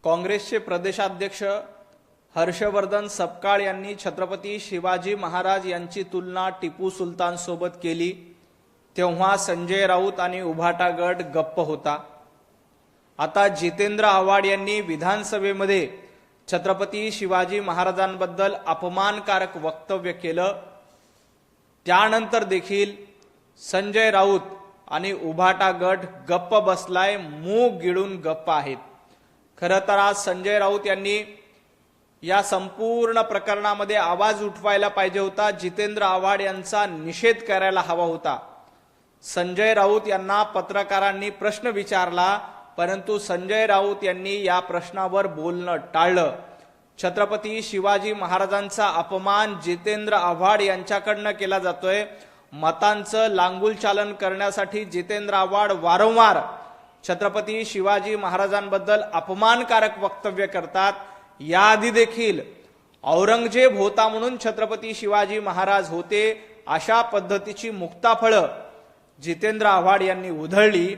काँग्रेसचे प्रदेशाध्यक्ष हर्षवर्धन सपकाळ यांनी छत्रपती शिवाजी महाराज यांची तुलना टिपू सुलतान सोबत केली तेव्हा संजय राऊत आणि उभाटा गट गप्प होता। आता जितेंद्र आव्हाड यांनी विधानसभेमध्ये छत्रपती शिवाजी महाराजांबद्दल अपमानकारक वक्तव्य केलं, त्यानंतर देखील संजय राऊत आणि उभाटा गट गप्प बसलाय, मूग गिळून गप्प आहेत। खरं तर आज संजय राऊत यांनी या संपूर्ण प्रकरणामध्ये आवाज उठवायला पाहिजे होता, जितेंद्र आव्हाड यांचा निषेध करायला हवा होता। संजय राऊत यांना पत्रकारांनी प्रश्न विचारला, परंतु संजय राऊत यांनी या प्रश्नावर बोलणं टाळलं। छत्रपती शिवाजी महाराजांचा अपमान जितेंद्र आव्हाड यांच्याकडनं केला जातोय। मतांचं लांगुल चालन करण्यासाठी जितेंद्र आव्हाड वारंवार छत्रपती शिवाजी महाराजांबद्दल अपमानकारक वक्तव्य करतात। याआधी देखील औरंगजेब होता म्हणून छत्रपती शिवाजी महाराज होते अशा पद्धतीची मुक्ताफळं जितेंद्र आव्हाड यांनी उधळली,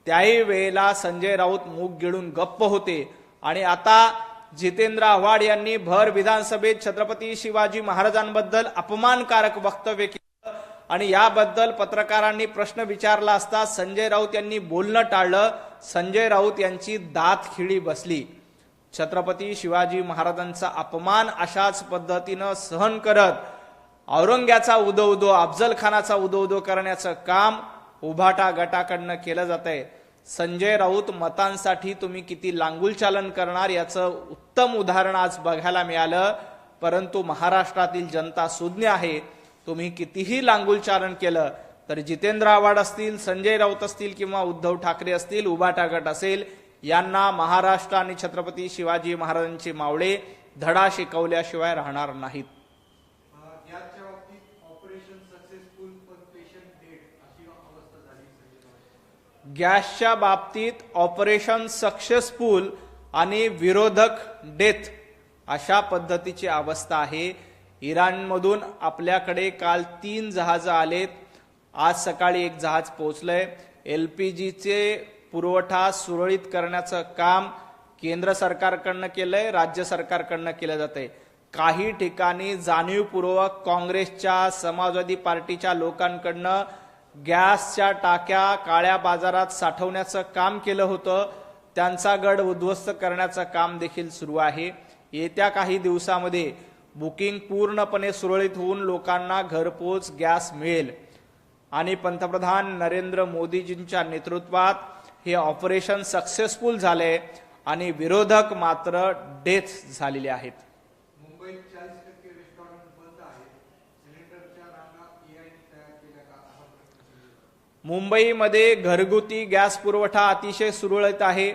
त्याही वेळेला संजय राऊत मूग गिळून गप्प होते। आणि आता जितेंद्र आव्हाड यांनी भर विधानसभेत छत्रपती शिवाजी महाराजांबद्दल अपमानकारक वक्तव्य केलं आणि याबद्दल पत्रकारांनी प्रश्न विचारला असता संजय राऊत यांनी बोलणं टाळलं। संजय राऊत यांची दात खिळी बसली। छत्रपती शिवाजी महाराजांचा अपमान अशाच पद्धतीनं सहन करत औरंग्याचा उदो उदो, अफजल खानाचा उदो उदो करण्याचं काम उभाटा गटाकडनं केलं जातंय। संजय राऊत मतांसाठी तुम्ही किती लांगुल चालन करणार याचं उत्तम उदाहरण आज बघायला मिळालं, परंतु महाराष्ट्रातील जनता सुज्ञ आहे। तुम्ही कितीही लांगुल चालन केलं तर जितेंद्र आव्हाड असतील, संजय राऊत असतील किंवा उद्धव ठाकरे असतील, उभाटा गट असेल, यांना महाराष्ट्र आणि छत्रपती शिवाजी महाराजांचे मावळे धडा शिकवल्याशिवाय राहणार नाहीत। गॅसच्या बाबतीत ऑपरेशन सक्सेसफुल आणि विरोधक डेथ अशा पद्धतीची अवस्था आहे। इराणमधून आपल्याकडे काल 3 जहाज आलेत, आज सकाळी एक जहाज पोहोचलंय। LPGचे पुरवठा सुरळीत करण्याचं काम केंद्र सरकारकडनं केलंय, राज्य सरकारकडनं केलं जातंय। काही ठिकाणी जाणीवपूर्वक काँग्रेसच्या, समाजवादी पार्टीच्या लोकांकडनं गॅसच्या टाक्या काळ्या बाजारात साठवण्याचं काम केलं होतं, त्यांचा गड उद्ध्वस्त करण्याचं काम देखील सुरू आहे। येत्या काही दिवसामध्ये बुकिंग पूर्णपणे सुरळीत होऊन लोकांना घरपोच गॅस मिळेल आणि पंतप्रधान नरेंद्र मोदीजींच्या नेतृत्वात हे ऑपरेशन सक्सेसफुल झाले आणि विरोधक मात्र डेथ झालेले आहेत। मुंबईत 40% रेस्टॉरंट बंद आहेत, सिलेंडरच्या रांगा EIने तयार केल्या का? मुंबईमध्ये घरगुती गॅस पुरवठा अतिशय सुरळीत आहे।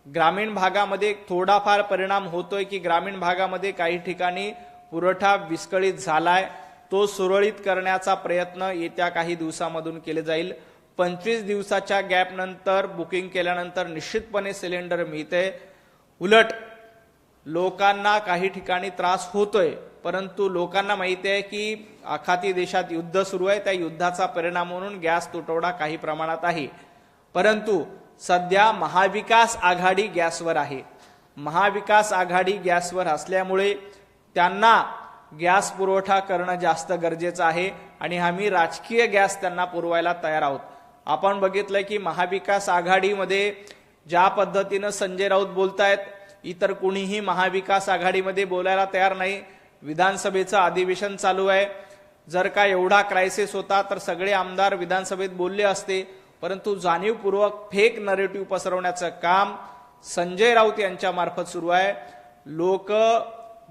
ग्रामीण भागामध्ये थोडाफार परिणाम होतोय की ग्रामीण भागामध्ये काही ठिकाणी पुरवठा विस्कळीत झालाय, तो सुरळीत करण्याचा प्रयत्न येत्या काही दिवसांमधून केले जाईल। 25 दिवसाच्या गॅप नंतर बुकिंग केल्यानंतर निश्चितपणे सिलेंडर मिळते। उलट लोकांना काही ठिकाणी त्रास होतोय, परंतु लोकांना माहिती आहे की आखाती देशात युद्ध सुरू आहे, त्या युद्धाचा परिणाम म्हणून गॅस तुटवडा काही प्रमाणात आहे। परंतु सध्या महाविकास आघाडी गॅसवर आहे। महाविकास आघाडी गॅसवर असल्यामुळे त्यांना गॅस पुरवठा करणं जास्त गरजेचं आहे आणि आम्ही राजकीय गॅस त्यांना पुरवायला तयार आहोत। आपण बघितलं की महाविकास आघाडीमध्ये ज्या पद्धतीनं संजय राऊत बोलतायत, इतर कुणीही महाविकास आघाडीमध्ये बोलायला तयार नाही। विधानसभेचं अधिवेशन चालू आहे, जर का एवढा क्रायसिस होता तर सगळे आमदार विधानसभेत बोलले असते, परंतु जाणीवपूर्वक फेक नरेटिव्ह पसरवण्याचं काम संजय राऊत यांच्या मार्फत सुरू आहे। लोक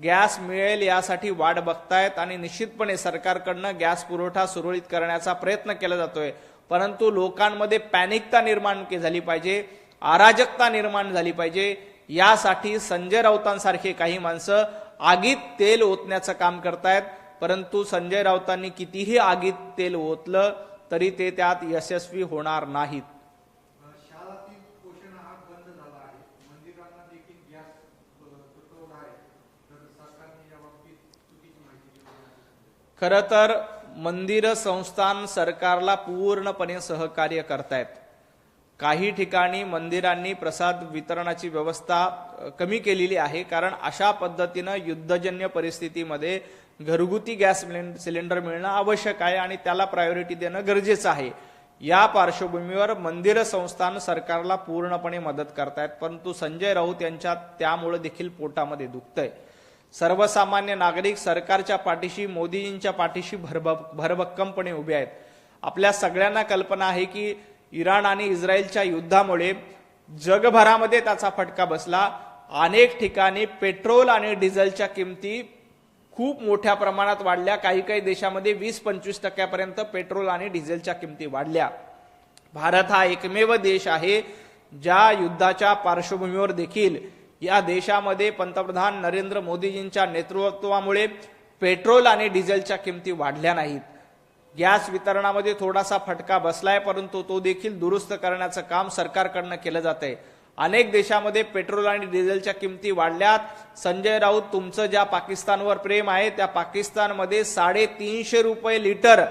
गॅस मिळेल यासाठी वाट बघतायत आणि निश्चितपणे सरकारकडनं गॅस पुरवठा सुरळीत करण्याचा प्रयत्न केला जातोय, परंतु लोकांमध्ये पॅनिकता निर्माण झाली पाहिजे, अराजकता निर्माण झाली पाहिजे, यासाठी संजय राऊतांसारखे काही माणसं आगीत तेल ओतण्याचं काम करतायत। परंतु संजय राऊतांनी कितीही आगीत तेल ओतलं तरी ते त्यात यशस्वी होणार नाहीत। शाळातील पोषण आहार बंद झाला आहे, मंदिरांना देखील गॅस तुटवडा आहे, तर सरकारने याबाबतीत चुकीची माहिती दिली आहे। खरं तर मंदिर संस्थान सरकारला पूर्णपणे सहकार्य करतायत। काही ठिकाणी मंदिरांनी प्रसाद वितरणाची व्यवस्था कमी केलेली आहे, कारण अशा पद्धतीनं युद्धजन्य परिस्थितीमध्ये घरगुती गॅस सिलेंडर मिळणं आवश्यक आहे आणि त्याला प्रायोरिटी देणं गरजेचं आहे. या पार्श्वभूमीवर मंदिर संस्थान सरकारला पूर्णपणे मदत करतायत, परंतु संजय राऊत यांच्या त्यामुळे देखील पोटामध्ये दुखतंय. सर्वसामान्य नागरिक सरकारच्या पाठीशी, मोदीजींच्या पाठीशी भरभक्कमपणे उभे आहेत. आपल्या सगळ्यांना कल्पना आहे की इराण आणि इस्रायलच्या युद्धामुळे जगभरामध्ये त्याचा फटका बसला. अनेक ठिकाणी पेट्रोल आणि डिझेलच्या किमती खूप मोठ्या प्रमाणात वाढल्या. काही काही देशामध्ये 20-25% पेट्रोल आणि डिझेलच्या किमती वाढल्या. भारत हा एकमेव देश आहे ज्या युद्धाच्या पार्श्वभूमीवर देखील या देशामध्ये पंतप्रधान नरेंद्र मोदीजींच्या नेतृत्वामुळे पेट्रोल आणि डिझेलच्या किमती वाढल्या नाहीत. गॅस वितरणामध्ये थोडासा फटका बसलाय, परंतु तो देखील दुरुस्त करण्याचं काम सरकारकडनं केलं जातंय. अनेक देशामध्ये पेट्रोल आणि डिझेलच्या किमती वाढल्यात. संजय राऊत, तुमचं ज्या पाकिस्तानवर प्रेम आहे त्या पाकिस्तानमध्ये 350 रुपये लिटर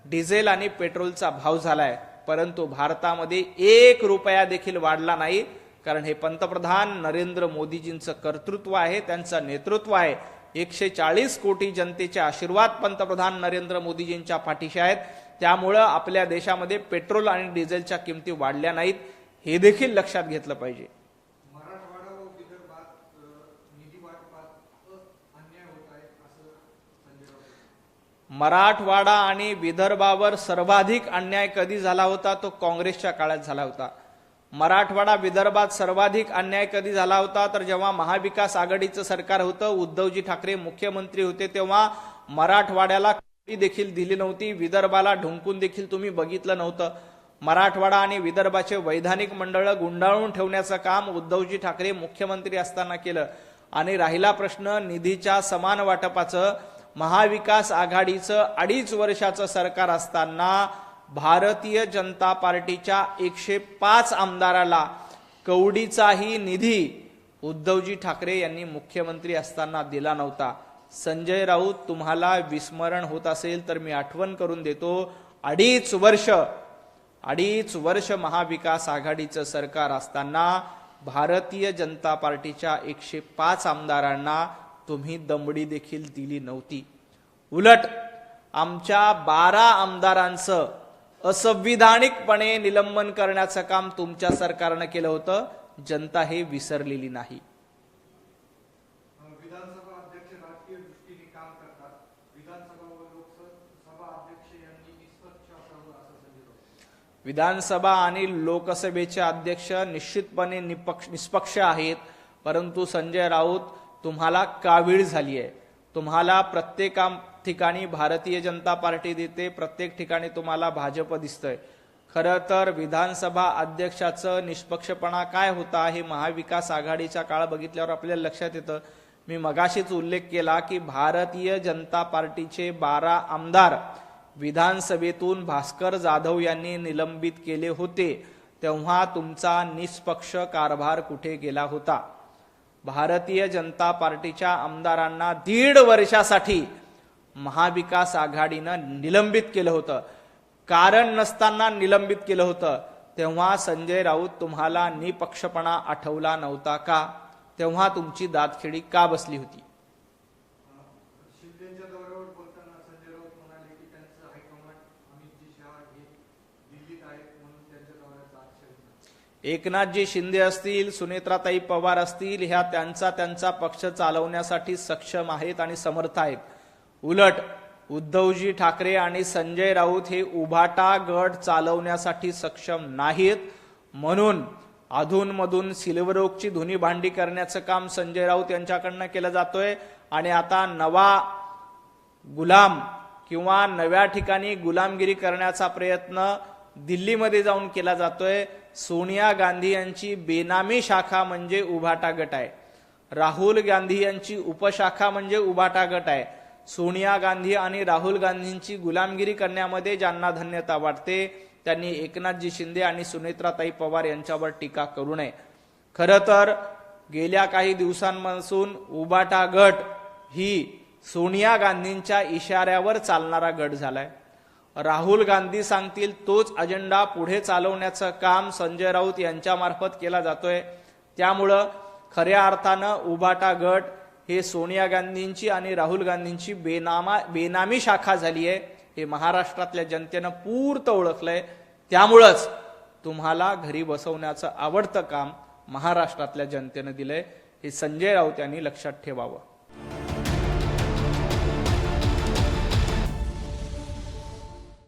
डिझेल आणि पेट्रोलचा भाव झालाय, परंतु भारतामध्ये 1 रुपया देखील वाढला नाही. कारण हे पंतप्रधान नरेंद्र मोदीजींचं कर्तृत्व आहे, त्यांचं नेतृत्व आहे. 140 कोटी जनतेचे आशीर्वाद पंतप्रधान नरेंद्र मोदीजींच्या पाठीशी आहेत. त्यामुळं आपल्या देशामध्ये पेट्रोल आणि डिझेलच्या किमती वाढल्या नाहीत, हे देखील लक्षात घेतलं पाहिजे. मराठवाडा व विदर्भात निधी वाटपात अन्याय होत आहे असं संजय राऊत. मराठवाडा आणि विदर्भावर सर्वाधिक अन्याय कधी झाला होता? तो काँग्रेसच्या काळात झाला होता. मराठवाडा विदर्भात सर्वाधिक अन्याय कधी झाला होता? तर जेव्हा महाविकास आघाडीचं सरकार होतं, उद्धवजी ठाकरे मुख्यमंत्री होते, तेव्हा मराठवाड्याला देखील दिली नव्हती, विदर्भाला ढुंकून देखील तुम्ही बघितलं नव्हतं. मराठवाडा आणि विदर्भाचे वैधानिक मंडळ गुंडाळून ठेवण्याचं काम उद्धवजी ठाकरे मुख्यमंत्री असताना केलं. आणि राहिला प्रश्न निधीच्या समान वाटपाचं, महाविकास आघाडीचं 2.5 वर्षाचं सरकार असताना भारतीय जनता पार्टीच्या 105 आमदाराला कवडीचाही निधी उद्धवजी ठाकरे यांनी मुख्यमंत्री असताना दिला नव्हता. संजय राऊत, तुम्हाला विस्मरण होत असेल तर मी आठवण करून देतो, 2.5 वर्ष महाविकास आघाडीचं सरकार असताना भारतीय जनता पार्टीच्या 105 आमदारांना तुम्ही दमडी देखील दिली नव्हती. उलट आमच्या 12 आमदारांचं असंविधानिकपणे निलंबन करण्याचं काम तुमच्या सरकारनं केलं होतं. जनता हे विसरलेली नाही. विधानसभा अध्यक्ष राजकीय दृष्टीने काम करतात. विधानसभा व लोकसभा अध्यक्ष यांनी निष्पक्ष असावं असं संजय राऊत. विधानसभा आणि लोकसभेचे अध्यक्ष निश्चितपणे निष्पक्ष आहेत, परंतु संजय राऊत, तुम्हाला कावीळ झाली आहे. तुम्हाला प्रत्येक ठिकाणी भारतीय जनता पार्टी देते, प्रत्येक ठिकाणी तुम्हाला भाजप दिसतंय. खरं तर विधानसभा अध्यक्षाचं निष्पक्षपणा काय होता हे महाविकास आघाडीच्या काळ बघितल्यावर आपल्याला लक्षात येतं. मी मगाशीच उल्लेख केला की भारतीय जनता पार्टीचे 12 आमदार विधानसभेतून भास्कर जाधव यांनी निलंबित केले होते, तेव्हा तुमचा निष्पक्ष कारभार कुठे गेला होता? भारतीय जनता पार्टीच्या आमदारांना 1.5 वर्षासाठी महाविकास आघाडीनं निलंबित केलं होतं, कारण नसताना निलंबित केलं होतं. तेव्हा संजय राऊत, तुम्हाला निपक्षपणा आठवला नव्हता का? तेव्हा तुमची दातखिळी का बसली होती? शिंदेच्या दौऱ्यावर बोलताना संजय राऊत म्हणाले की त्यांचं हायकमांड अमितजी शहा हे दिल्लीत आहेत म्हणून त्यांच्या दौऱ्याचा आक्षेप नाही. एकनाथजी शिंदे असतील, सुनेत्राताई पवार असतील, ह्या त्यांचा पक्ष चालवण्यासाठी सक्षम आहेत आणि समर्थ आहेत. उलट उद्धवजी ठाकरे आणि संजय राऊत हे उभाटा गट चालवण्यासाठी सक्षम नाहीत, म्हणून अधूनमधून सिल्वर ओकची धुनी भांडी करण्याचं काम संजय राऊत यांच्याकडनं केलं जातोय. आणि आता नवा गुलाम किंवा नव्या ठिकाणी गुलामगिरी करण्याचा प्रयत्न दिल्लीमध्ये जाऊन केला जातोय. सोनिया गांधी यांची बेनामी शाखा म्हणजे उभाटा गट आहे. राहुल गांधी यांची उपशाखा म्हणजे उभाटा गट आहे. सोनिया गांधी आणि राहुल गांधींची गुलामगिरी करण्यामध्ये ज्यांना धन्यता वाटते त्यांनी एकनाथजी शिंदे आणि सुनेत्राताई पवार यांच्यावर टीका करू नये. खरं तर गेल्या काही दिवसांपासून उभाटा गट ही सोनिया गांधींच्या इशाऱ्यावर चालणारा गट झालाय. राहुल गांधी सांगतील तोच अजेंडा पुढे चालवण्याचं काम संजय राऊत यांच्या मार्फत केला जातोय. त्यामुळं खऱ्या अर्थानं उभाटा गट हे सोनिया गांधींची आणि राहुल गांधींची बेनामी शाखा झाली आहे हे महाराष्ट्रातल्या जनतेनं पूर्त ओळखलंय. त्यामुळंच तुम्हाला घरी बसवण्याचं आवडतं काम महाराष्ट्रातल्या जनतेनं दिलंय हे संजय राऊत यांनी लक्षात ठेवावं.